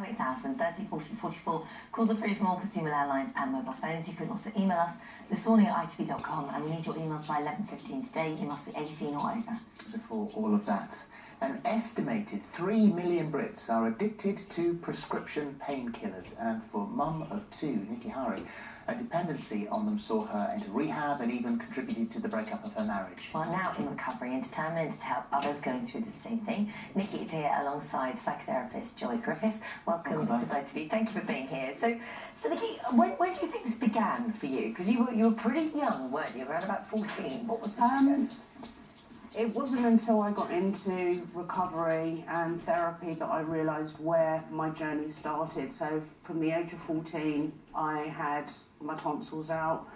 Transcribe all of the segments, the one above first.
08000 30 40 44. Calls are free from all consumer landlines and mobile phones. You can also email us thismorning@itv.com, and we need your emails by 11:15 today. You must be 18 or over. Before all of that, an estimated 3 million Brits are addicted to prescription painkillers, and for mum of two, Nikki Hari, a dependency on them saw her into rehab and even contributed to the breakup of her marriage. Well, now in recovery and determined to help others going through the same thing, Nikki is here alongside psychotherapist Joy Griffiths. Welcome to both of you. Thank you for being here. So Nikki, when do you think this began for you? Because you were pretty young, weren't you? Around about 14. What was the It wasn't until I got into recovery and therapy that I realised where my journey started. So from the age of 14, I had my tonsils out.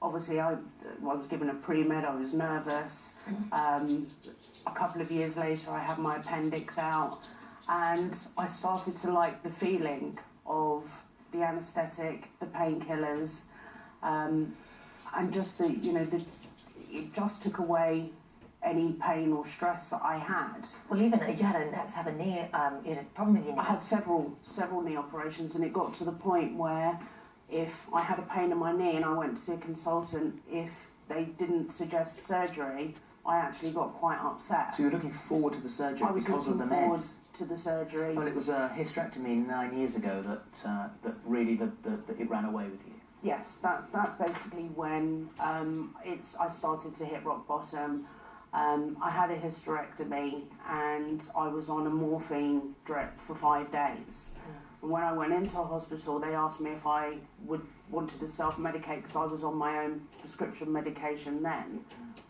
Obviously, I was given a pre-med, I was nervous. A couple of years later, I had my appendix out, and I started to like the feeling of the anaesthetic, the painkillers, and just it just took away any pain or stress that I had. Well, even you had to have a knee, you had a problem with your knee. I had several knee operations, and it got to the point where if I had a pain in my knee and I went to see a consultant, if they didn't suggest surgery, I actually got quite upset. So you were looking forward to the surgery because of the meds? I was looking forward to the surgery. Well, it was a hysterectomy 9 years ago that really it ran away with you. Yes, that's basically when I started to hit rock bottom. I had a hysterectomy and I was on a morphine drip for 5 days. And when I went into hospital, they asked me if I wanted to self-medicate because I was on my own prescription medication then.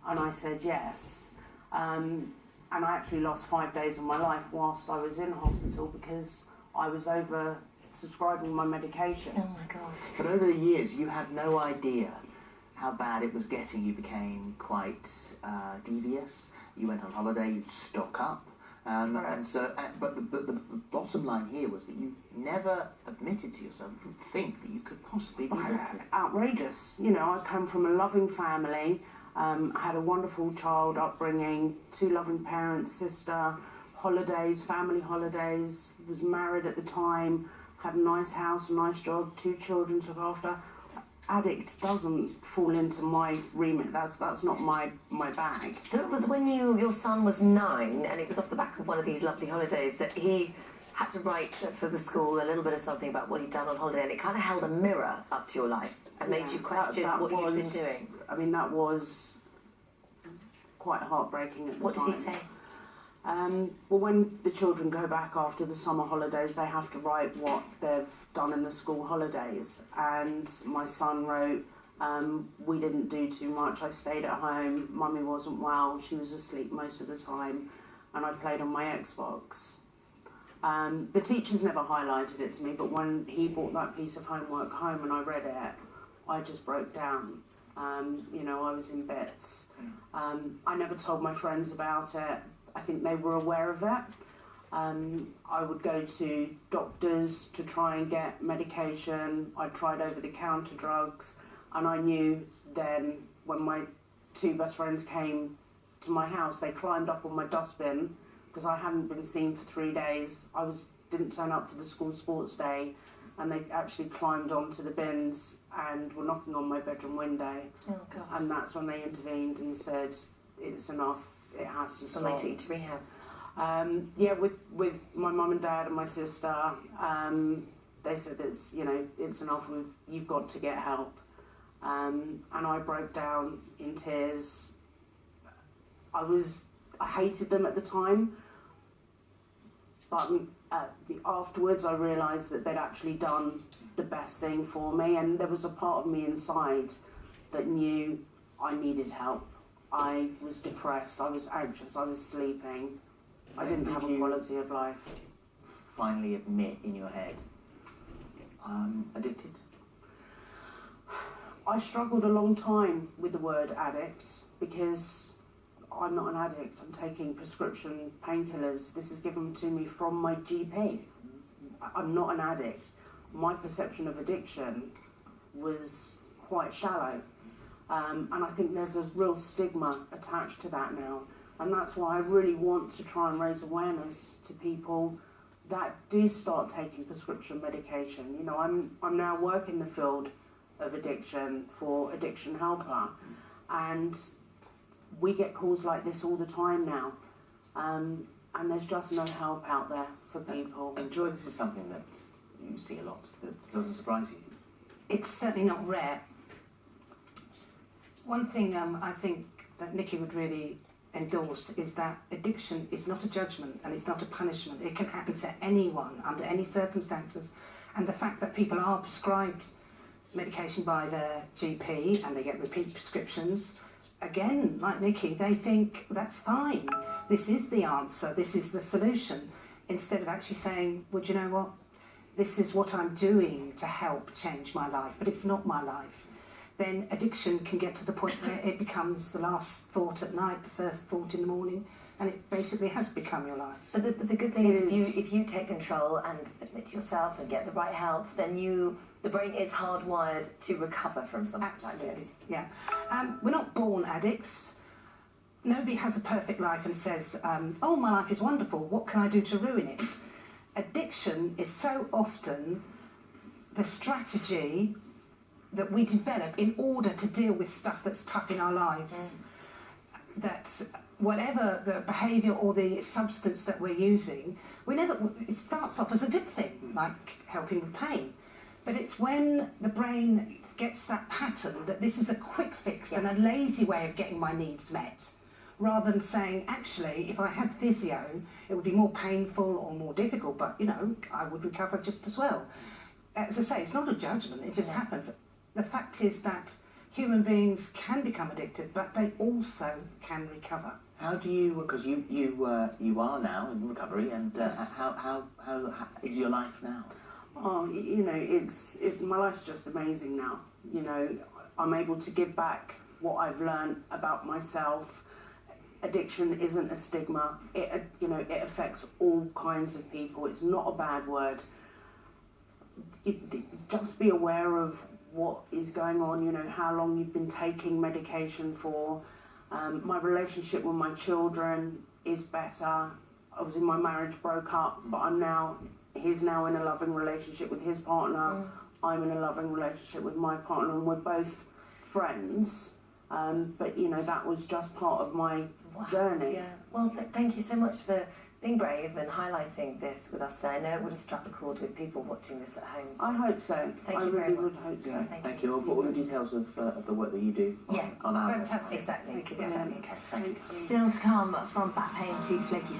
And I said yes. And I actually lost 5 days of my life whilst I was in hospital because I was oversubscribing my medication. Oh my gosh. But over the years, you had no idea how bad it was getting. You became quite devious. You went on holiday, you'd stock up. And so, but the bottom line here was that you never admitted to yourself, you didn't think that you could possibly be addicted. Outrageous. You know, I come from a loving family. I had a wonderful child upbringing, 2 loving parents, sister, holidays, family holidays, was married at the time, had a nice house, a nice job, 2 children to look after. Addict doesn't fall into my remit. That's not my bag. So it was when your son was 9, and it was off the back of one of these lovely holidays that he had to write for the school a little bit of something about what he'd done on holiday, and it kind of held a mirror up to your life and made you question what you'd been doing. I mean, that was quite heartbreaking at the time. What did he say? Well, when the children go back after the summer holidays, they have to write what they've done in the school holidays. And my son wrote, we didn't do too much. I stayed at home. Mummy wasn't well. She was asleep most of the time. And I played on my Xbox. The teachers never highlighted it to me, but when he brought that piece of homework home and I read it, I just broke down. You know, I was in bits. I never told my friends about it. I think they were aware of it. I would go to doctors to try and get medication. I tried over-the-counter drugs, and I knew then when my 2 best friends came to my house, they climbed up on my dustbin because I hadn't been seen for 3 days. Didn't turn up for the school sports day, and they actually climbed onto the bins and were knocking on my bedroom window. Oh gosh. And that's when they intervened and said, it's enough. It has to stop. So they took you to rehab? Yeah, with my mum and dad and my sister, they said it's enough. You've got to get help. And I broke down in tears. I hated them at the time, but afterwards I realised that they'd actually done the best thing for me, and there was a part of me inside that knew I needed help. I was depressed, I was anxious, I was sleeping. I didn't have a quality of life. Finally admit in your head, I'm addicted? I struggled a long time with the word addict because I'm not an addict. I'm taking prescription painkillers. This is given to me from my GP. I'm not an addict. My perception of addiction was quite shallow. And I think there's a real stigma attached to that now. And that's why I really want to try and raise awareness to people that do start taking prescription medication. You know, I'm now working the field of addiction for Addiction Helper, and we get calls like this all the time now, and there's just no help out there for people. And Joy, this is something that you see a lot. That doesn't surprise you. It's certainly not rare. One thing I think that Nikki would really endorse is that addiction is not a judgment and it's not a punishment. It can happen to anyone under any circumstances, and the fact that people are prescribed medication by their GP and they get repeat prescriptions, again, like Nikki, they think that's fine, this is the answer, this is the solution, instead of actually saying, well, do you know what, this is what I'm doing to help change my life, but it's not my life. Then addiction can get to the point where it becomes the last thought at night, the first thought in the morning, and it basically has become your life. But the good thing is if you take control and admit to yourself and get the right help, then the brain is hardwired to recover from something like this. Yeah. We're not born addicts. Nobody has a perfect life and says, oh, my life is wonderful, what can I do to ruin it? Addiction is so often the strategy that we develop in order to deal with stuff that's tough in our lives. That whatever the behaviour or the substance that we're using, it starts off as a good thing, like helping with pain. But it's when the brain gets that pattern that this is a quick fix and a lazy way of getting my needs met, rather than saying, actually, if I had physio, it would be more painful or more difficult, but, you know, I would recover just as well. As I say, it's not a judgment, it just happens. The fact is that human beings can become addicted, but they also can recover. How do you? Because you are now in recovery, and Yes. how is your life now? Oh, you know, my life's just amazing now. You know, I'm able to give back what I've learned about myself. Addiction isn't a stigma. It affects all kinds of people. It's not a bad word. Just be aware of what is going on, you know, how long you've been taking medication for. My relationship with my children is better. Obviously my marriage broke up, but he's now in a loving relationship with his partner. I'm in a loving relationship with my partner, and we're both friends. But, you know, that was just part of my journey. Yeah. Well, thank you so much for being brave and highlighting this with us today. I know it would have struck a chord with people watching this at home. So I hope so. Thank I you very really would much. hope so. Yeah, thank you. I'll put all the details of the work that you do on our Fantastic. Exactly. Thank you. Exactly. Thank you. Still to come, from back pain to flaky